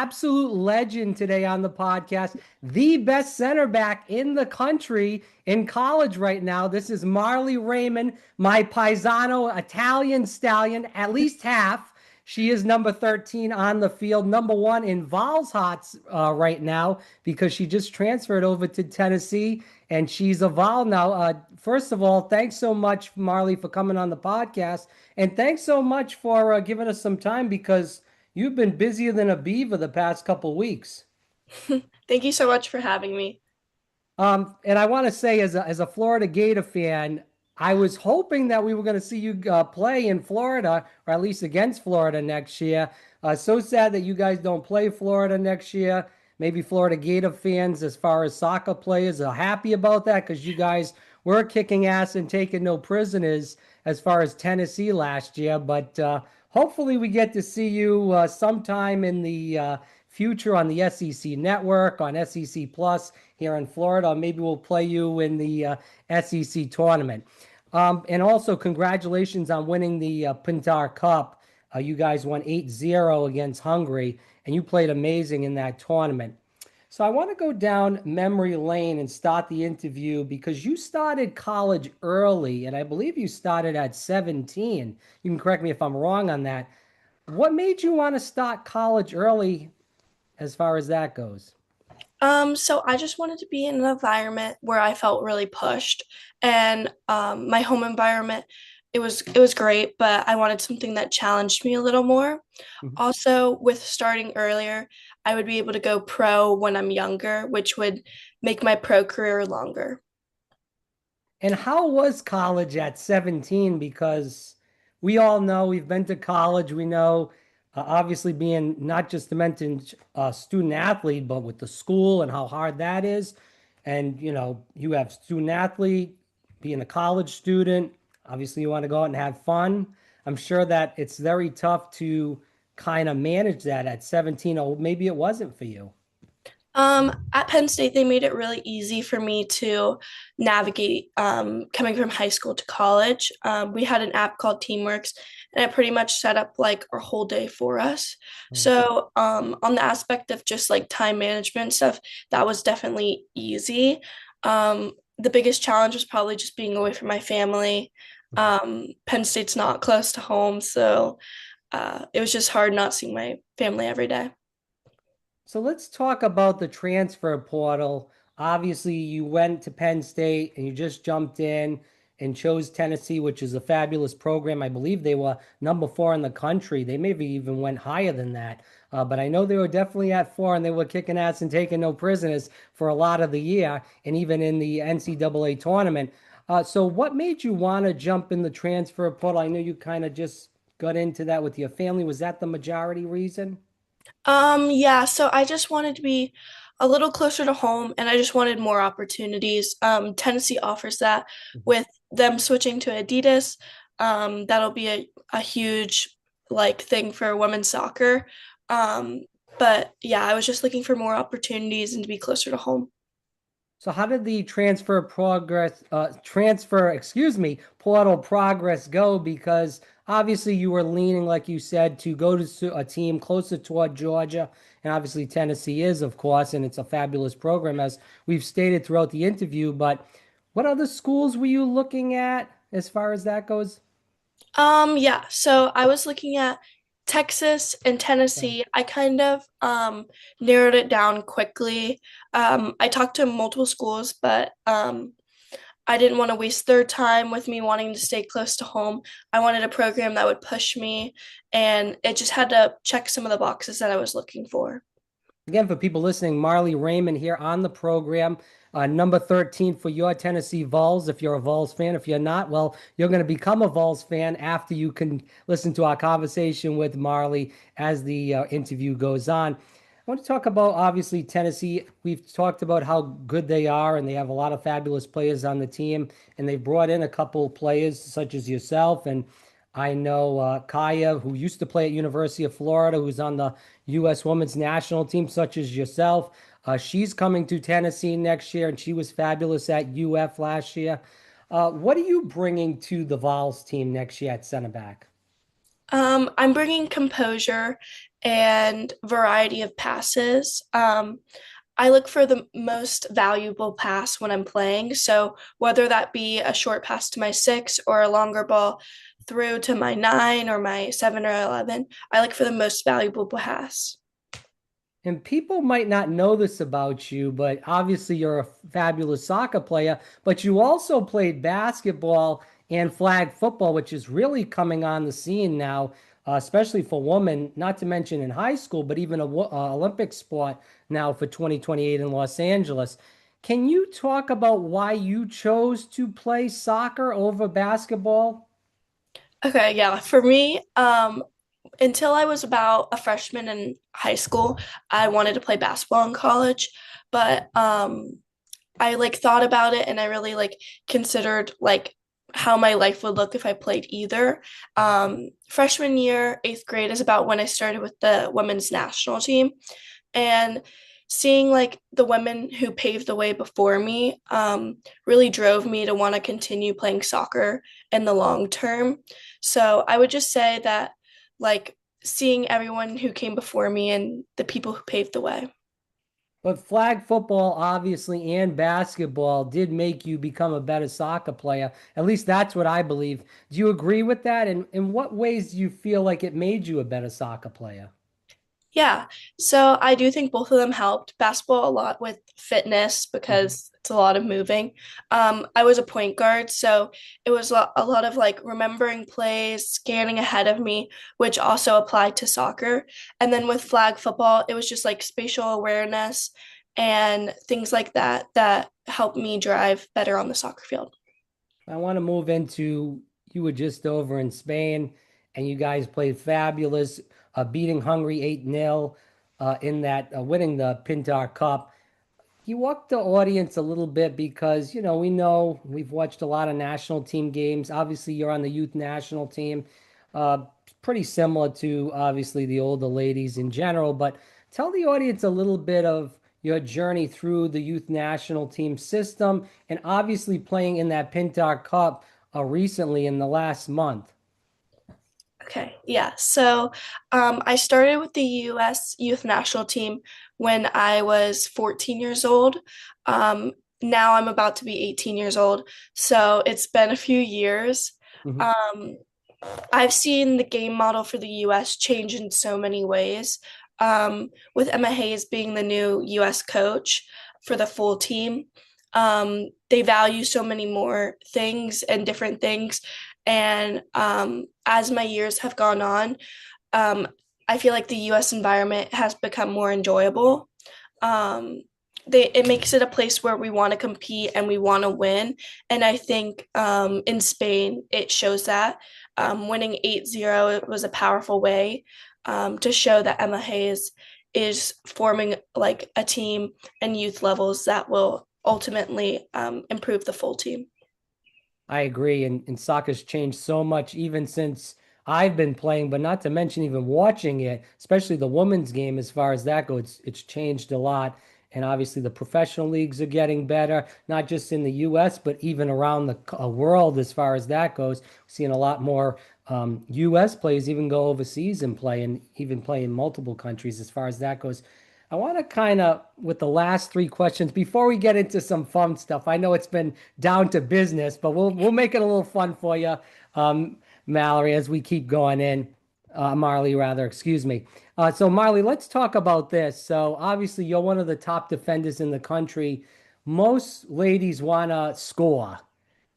absolute legend today on the podcast, the best center back in the country in college right now. This is Marlee Raymond, my paisano Italian stallion, at least half. She is number 13 on the field, number one in Vols Hots right now because she just transferred over to Tennessee and she's a Vol now. First of all, thanks so much, Marlee, for coming on the podcast. And thanks so much for giving us some time because you've been busier than a beaver the past couple weeks. Thank you so much for having me. And I want to say, as a Florida Gator fan, I was hoping that we were going to see you play in Florida, or at least against Florida next year. So sad that you guys don't play Florida next year. Maybe Florida Gator fans, as far as soccer players, are happy about that because you guys were kicking ass and taking no prisoners as far as Tennessee last year. But hopefully, we get to see you sometime in the future on the SEC network, on SEC Plus here in Florida. Maybe we'll play you in the SEC tournament. And also, congratulations on winning the Pintar Cup. You guys won 8-0 against Hungary, and you played amazing in that tournament. So I want to go down memory lane and start the interview because you started college early, and I believe you started at 17. You can correct me if I'm wrong on that. What made you want to start college early as far as that goes? So I just wanted to be in an environment where I felt really pushed, and my home environment, it was great, but I wanted something that challenged me a little more. Mhm. Also, with starting earlier, I would be able to go pro when I'm younger, which would make my pro career longer. And how was college at 17? Because we all know we've been to college. We know, obviously, being not just the mentioned student athlete, but with the school and how hard that is. And, you have student athlete, being a college student. Obviously, you want to go out and have fun. I'm sure that it's very tough to kind of manage that at 17, or maybe it wasn't for you. At Penn State, they made it really easy for me to navigate coming from high school to college. We had an app called Teamworks, and it pretty much set up like our whole day for us. So, on the aspect of just like time management stuff, that was definitely easy. The biggest challenge was probably just being away from my family. Penn State's not close to home, so it was just hard not seeing my family every day. So let's talk about the transfer portal. Obviously, you went to Penn State and you just jumped in and chose Tennessee, which is a fabulous program. I believe they were number four in the country. They maybe even went higher than that. But I know they were definitely at four and they were kicking ass and taking no prisoners for a lot of the year and even in the NCAA tournament. So what made you want to jump in the transfer portal? I know you kind of just got into that with your family. Was that the majority reason? Yeah, so I just wanted to be a little closer to home and I just wanted more opportunities. Tennessee offers that with them switching to Adidas. That'll be a huge like thing for women's soccer. Um, but yeah, I was just looking for more opportunities and to be closer to home. So how did the excuse me, portal progress go? Because obviously you were leaning, like you said, to go to a team closer toward Georgia, and obviously Tennessee is, of course, and it's a fabulous program, as we've stated throughout the interview. But what other schools were you looking at as far as that goes? Yeah, so I was looking at Texas and Tennessee. I kind of narrowed it down quickly. I talked to multiple schools, but I didn't want to waste their time with me wanting to stay close to home. I wanted a program that would push me, and it just had to check some of the boxes that I was looking for. Again, for people listening, Marlee Raymond here on the program, number 13 for your Tennessee Vols. If you're a Vols fan, if you're not, well, you're going to become a Vols fan after you can listen to our conversation with Marlee as the interview goes on. I want to talk about obviously Tennessee. We've talked about how good they are, and they have a lot of fabulous players on the team, and they've brought in a couple players such as yourself and I know Kaya, who used to play at University of Florida, who's on the U.S. Women's National Team, such as yourself. She's coming to Tennessee next year, and she was fabulous at UF last year. What are you bringing to the Vols team next year at center back? I'm bringing composure and variety of passes. I look for the most valuable pass when I'm playing. So whether that be a short pass to my 6 or a longer ball through to my 9 or my 7 or 11, I look for the most valuable pass. And people might not know this about you, but obviously you're a fabulous soccer player, but you also played basketball and flag football, which is really coming on the scene now, especially for women, not to mention in high school, but even a Olympic sport now for 2028 in Los Angeles. Can you talk about why you chose to play soccer over basketball? Okay, yeah. For me, until I was about a freshman in high school, I wanted to play basketball in college, but I like thought about it and I really like considered like how my life would look if I played either. Freshman year, 8th grade is about when I started with the women's national team, and seeing like the women who paved the way before me really drove me to want to continue playing soccer in the long term. So I would just say that like seeing everyone who came before me and the people who paved the way. But flag football, obviously, and basketball did make you become a better soccer player. At least that's what I believe. Do you agree with that? And in what ways do you feel like it made you a better soccer player? Yeah, so I do think both of them helped. Basketball a lot with fitness Mhm. because it's a lot of moving. I was a point guard, so it was a lot of like remembering plays, scanning ahead of me, which also applied to soccer. And then with flag football, it was just like spatial awareness and things like that that helped me drive better on the soccer field. I want to move into you were just over in Spain and you guys played fabulous, beating Hungary 8-0 in that, winning the Pintar Cup. You walk the audience a little bit because, we know we've watched a lot of national team games. Obviously, you're on the youth national team. Uh, Pretty similar to obviously the older ladies in general, but tell the audience a little bit of your journey through the youth national team system and obviously playing in that Pintar Cup recently in the last month. Okay, yeah. So I started with the US Youth National Team when I was 14 years old. Um, Now I'm about to be 18 years old. So it's been a few years. Mhm. Um, I've seen the game model for the US change in so many ways. With Emma Hayes being the new US coach for the full team, they value so many more things and different things. And as my years have gone on, um, I feel like the US environment has become more enjoyable. Um, it makes it a place where we want to compete and we want to win. And I think in Spain, it shows that. Winning 8-0, it was a powerful way to show that Emma Hayes is forming like a team and youth levels that will ultimately improve the full team. I agree. And soccer's changed so much even since I've been playing, but not to mention even watching it, especially the women's game as far as that goes. It's changed a lot. And obviously the professional leagues are getting better, not just in the US, but even around the world as far as that goes. We're seeing a lot more US players even go overseas and play and even play in multiple countries as far as that goes. I want to kind of, with the last three questions, before we get into some fun stuff, I know it's been down to business, but we'll make it a little fun for you, um, Mallory, as we keep going in. Marlee, rather, excuse me. So, Marlee, let's talk about this. So, obviously, you're one of the top defenders in the country. Most ladies want to score.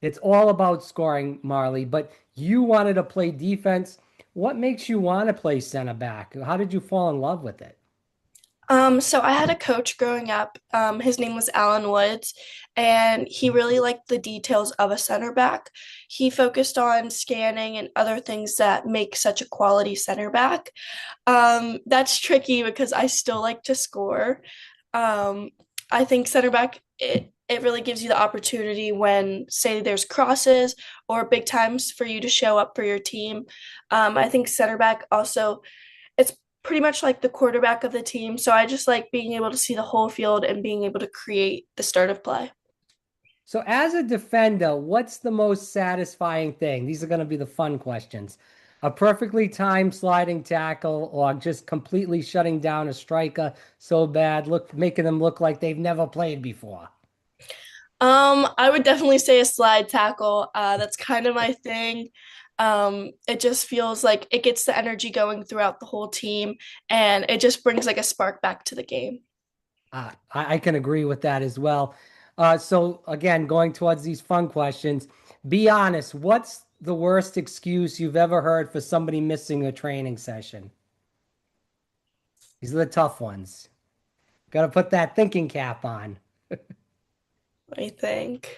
It's all about scoring, Marlee, but you wanted to play defense. What makes you want to play center back? How did you fall in love with it? So I had a coach growing up. His name was Alan Woods, and he really liked the details of a center back. He focused on scanning and other things that make such a quality center back. That's tricky because I still like to score. Um, I think center back it really gives you the opportunity when say there's crosses or big times for you to show up for your team. I think center back also it's pretty much like the quarterback of the team. So I just like being able to see the whole field and being able to create the start of play. So, as a defender, what's the most satisfying thing? These are going to be the fun questions. A perfectly timed sliding tackle or just completely shutting down a striker so bad, making them look like they've never played before. I would definitely say a slide tackle. That's kind of my thing. It just feels like it gets the energy going throughout the whole team, and it just brings like a spark back to the game. I can agree with that as well. So again, going towards these fun questions, be honest, what's the worst excuse you've ever heard for somebody missing a training session? These are the tough ones. Got to put that thinking cap on. I think.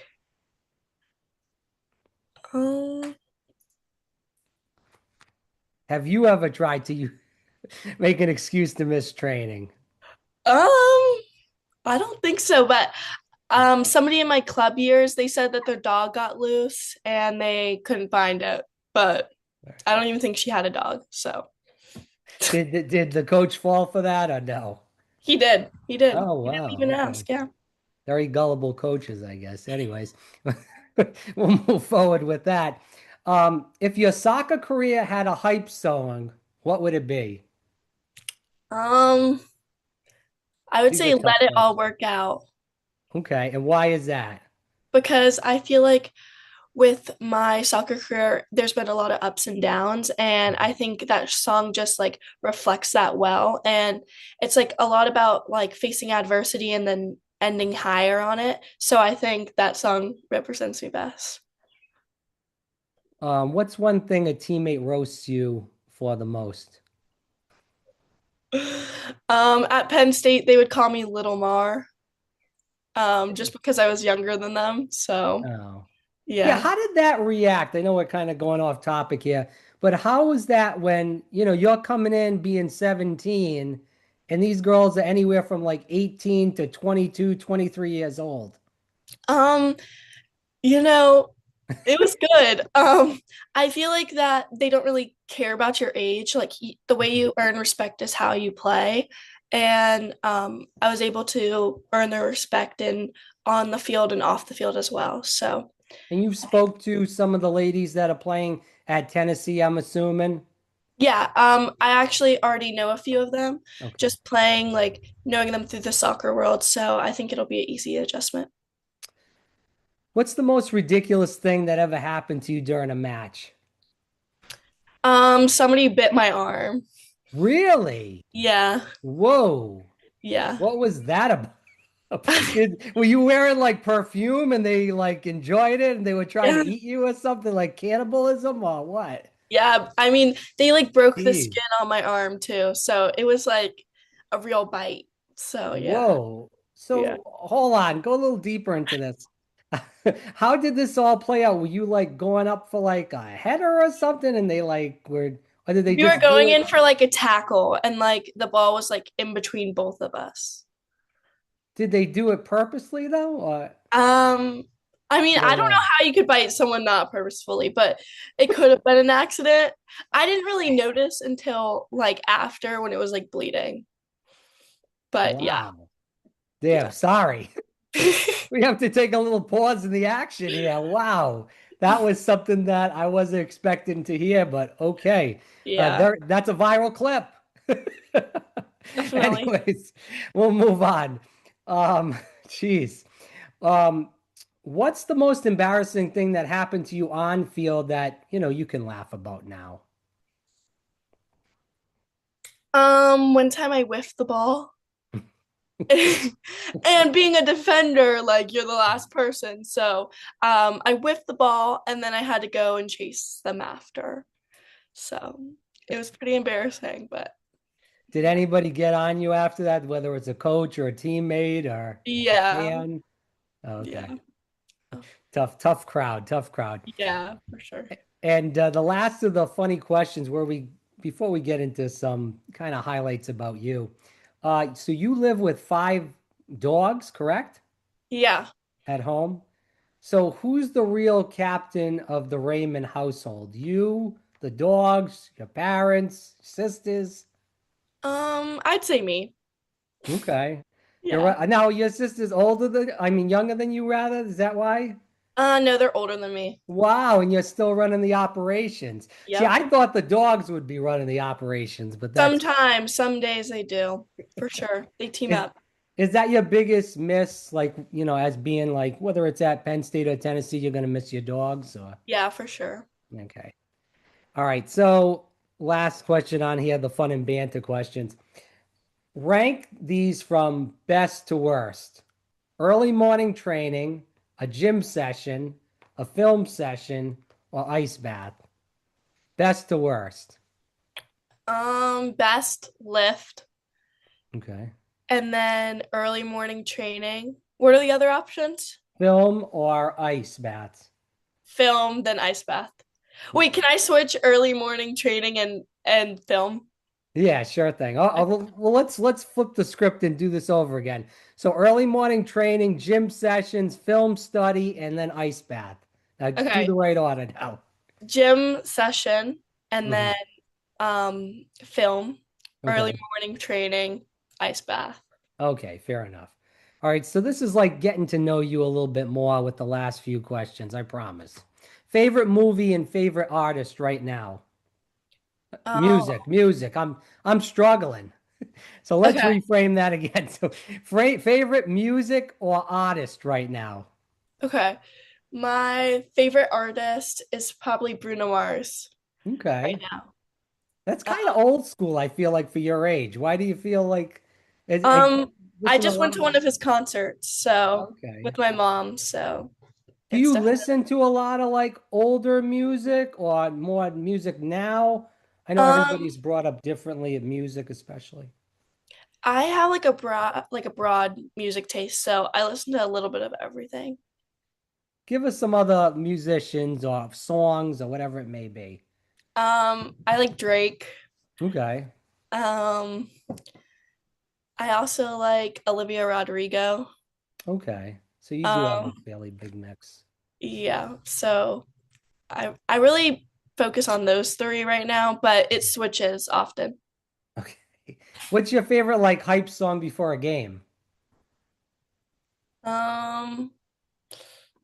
Um, Have you ever tried to make an excuse to miss training? um, I don't think so, but somebody in my club years, they said that their dog got loose and they couldn't find it, but I don't even think she had a dog, so Did the coach fall for that or no? he did. He did. Oh He didn't wow, even okay. ask. Yeah. Very gullible coaches, I guess. Anyways, we'll move forward with that. If your soccer career had a hype song, what would it be? Um, I would These are say tough let it all questions. work out Okay, and why is that? because I feel like with my soccer career, there's been a lot of ups and downs, and I think that song just like reflects that well. And it's like a lot about like facing adversity and then ending higher on it. So I think that song represents me best. What's one thing a teammate roasts you for the most? At Penn State, they would call me Little Mar, just because I was younger than them. So Oh. Yeah, yeah. how did that react? I know we're kind of going off topic here, but how was that when, you're coming in being 17 and these girls are anywhere from like 18 to 22, 23 years old? Um, you know, it was good. I feel like that they don't really care about your age. Like the way Mhm. you earn respect is how you play. And I was able to earn their respect and on the field and off the field as well. So And you spoke to some of the ladies that are playing at Tennessee, I'm assuming. yeah, I actually already know a few of them, Okay. just playing, like knowing them through the soccer world. So I think it'll be an easy adjustment. What's the most ridiculous thing that ever happened to you during a match? Somebody bit my arm. Really? Yeah, Whoa. yeah. What was that about? Were you wearing like perfume and they like enjoyed it and they were trying to Yeah. eat you or something like cannibalism or what? Yeah, I mean, they like broke the Jeez. skin on my arm too. So it was like a real bite. So yeah. Whoa. Yeah. So hold on, go a little deeper into this. How did this all play out? Were you like going up for like a header or something and they like were, or did they We were just do going it? in for like a tackle and like the ball was like in between both of us. Did they do it purposely though? Um, I mean, I No don't know way. how you could bite someone not purposefully, but it could have been an accident. I didn't really notice until like after when it was like bleeding. But yeah. Wow. Damn, Yeah. sorry. We have to take a little pause in the action here. Wow. That was something that I wasn't expecting to hear, but okay. Yeah, That's a viral clip. definitely. Anyways, we'll move on. Um, Geez. Um, what's the most embarrassing thing that happened to you on field that, you can laugh about now? One time I whiffed the ball. And being a defender, like you're the last person. So I whiffed the ball and then I had to go and chase them after. So it was pretty embarrassing, but Did yeah. anybody get on you after that, whether it's a coach or a teammate or a Yeah. fan? Oh, okay. Yeah. Oh, Tough crowd, tough crowd. yeah, for sure. And the last of the funny questions before we get into some kind of highlights about you. So you live with five dogs, correct? Yeah. At home. So who's the real captain of the Raymond household? You, the dogs, your parents, sisters? I'd say me. Okay. You're Yeah. right. Now your sister's older than, I mean, younger than you rather. Is that why? No, they're older than me. Wow, and you're still running the operations. See, Yep. I thought the dogs would be running the operations, but that's Sometimes, some days they do, for sure. They team is up. is that your biggest miss? Like, as being like whether it's at Penn State or Tennessee, you're gonna miss your dogs or Yeah, for sure. okay. All right. So last question on here, the fun and banter questions. Rank these from best to worst. Early morning training, a gym session, a film session, or ice bath. Best to worst. Best lift Okay. and then early morning training. What are the other options? Film or ice baths. Film, then ice bath. Wait, can I switch early morning training and film? Yeah, sure thing. Well, let's flip the script and do this over again. So early morning training, gym sessions, film study, and then ice bath. Now do Okay. the right order now. Gym session and then Mhm. film, early Okay. morning training, ice bath. Okay, fair enough. All right, so this is like getting to know you a little bit more with the last few questions, I promise. Favorite movie and favorite artist right now? Oh, Music. I'm struggling. So let's okay. reframe that again. So favorite music or artist right now? Okay. My favorite artist is probably Bruno Mars right Okay. now. That's Uh, kind of old school, I feel like, for your age. Why do you feel like I Um, I listen to a just went lot to of one of his concerts, so okay. with my mom, so Do it's you definitely listen to a lot of like older music or more music now? I know um everybody's brought up differently at music, especially. I have like a broad music taste, so I listen to a little bit of everything. Give us some other musicians or songs or whatever it may be. I like Drake. Okay. Um, I also like Olivia Rodrigo. Okay. So you do have a Um, fairly big mix. yeah, so I really focus on those three right now, but it switches often. Okay. What's your favorite like hype song before a game? Um,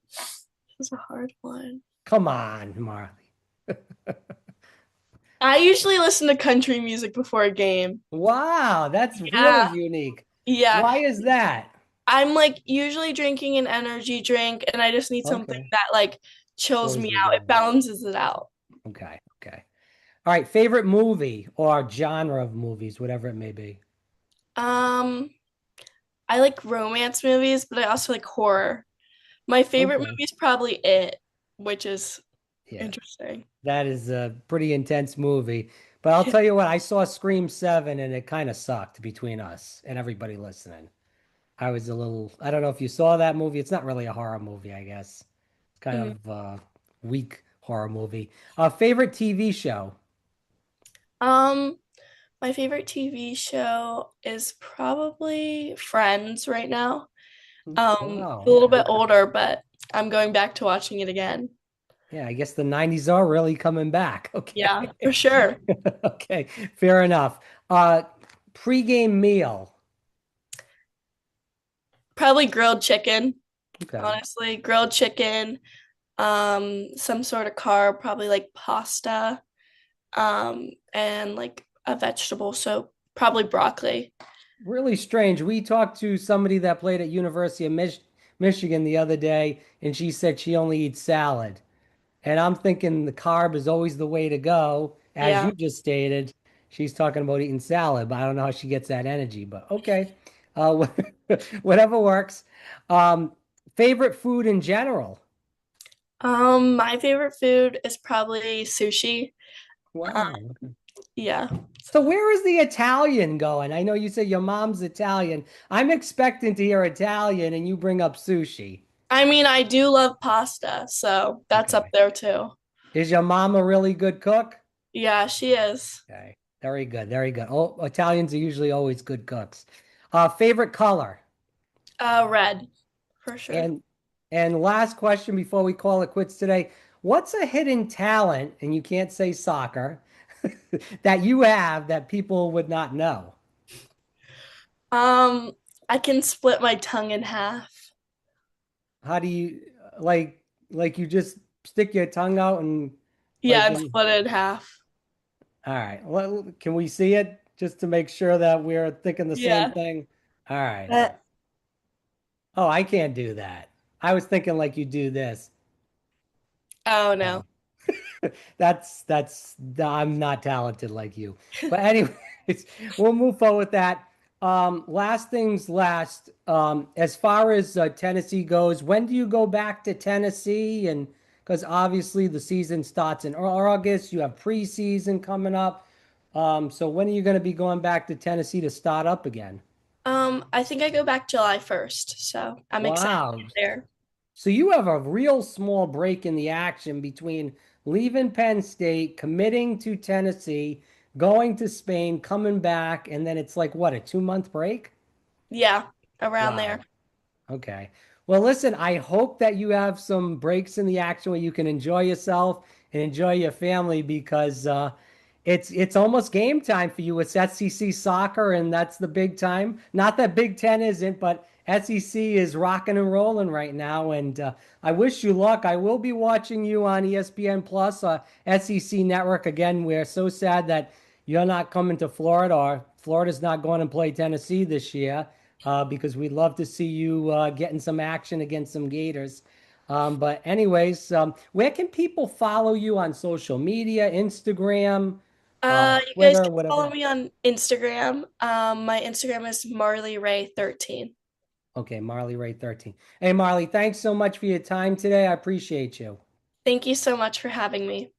this is a hard one. Come on, Marley. I usually listen to country music before a game. Wow, that's really Yeah, unique. yeah. Why is that? I'm like usually drinking an energy drink and I just need something Okay. that like chills Slows me you out. It down. balances it out. Okay. Okay. All right. Favorite movie or genre of movies, whatever it may be. Um, I like romance movies, but I also like horror. My favorite Okay. movie is probably It, which is Yeah, interesting. that is a pretty intense movie. But I'll tell you what, I saw Scream 7 and it kind of sucked between us and everybody listening. I was a little, I don't know if you saw that movie. It's not really a horror movie, I guess. It's kind Mm. of weak horror movie. Favorite TV show? Um, my favorite TV show is probably Friends right now. A Wow, little okay. bit older, but I'm going back to watching it again. Yeah, I guess the 90s are really coming back. Yeah, Okay. for sure. Okay, fair enough. Uh, Pre-game meal. Probably grilled chicken, Okay. honestly. Grilled chicken, some sort of carb, probably like pasta, and like a vegetable, so probably broccoli. Really strange. We talked to somebody that played at University of Michigan the other day, and she said she only eats salad. And I'm thinking the carb is always the way to go, as you Yeah. just stated. She's talking about eating salad, but I don't know how she gets that energy. But okay, uh, whatever works. Um, Favorite food in general? My favorite food is probably sushi. Uh, Wow. yeah. So where is the Italian going? I know you said your mom's Italian. I'm expecting to hear Italian, and you bring up sushi. I mean, I do love pasta, so that's up Okay. there too. Is your mom a really good cook? Yeah, she is. Okay. Very good. Very good. Oh, Italians are usually always good cooks. Favorite color? Red, for sure. And last question before we call it quits today. What's a hidden talent, and you can't say soccer, that you have that people would not know? I can split my tongue in half. How do you like? Like you just stick your tongue out and Yeah, like and split it in half. all right. Well, can we see it just to make sure that we're thinking the same Yeah. thing? All right. Uh, Oh, I can't do that. I was thinking like you do this. oh no. Oh. That's I'm not talented like you. But anyways, we'll move forward with that. Last things last. As far as Tennessee goes, when do you go back to Tennessee? And because obviously the season starts in August, you have preseason coming up. So when are you going to be going back to Tennessee to start up again? I think I go back July 1st, so I'm excited to Wow. get there. So you have a real small break in the action between leaving Penn State, committing to Tennessee, going to Spain, coming back, and then it's like what, a 2 month break? Yeah, around there. Wow. Okay. Well, listen, I hope that you have some breaks in the action where you can enjoy yourself and enjoy your family because it's almost game time for you. It's SEC soccer, and that's the big time. Not that Big Ten isn't, but SEC is rocking and rolling right now. And I wish you luck. I will be watching you on ESPN Plus, SEC Network again. We're so sad that you're not coming to Florida, or Florida's not going to play Tennessee this year because we'd love to see you getting some action against some Gators. But anyways, where can people follow you on social media, Instagram, You guys Twitter, can follow whatever? me on Instagram. My Instagram is Marlee Ray 13. Okay, Marlee Ray 13. Hey, Marlee, thanks so much for your time today. I appreciate you. Thank you so much for having me.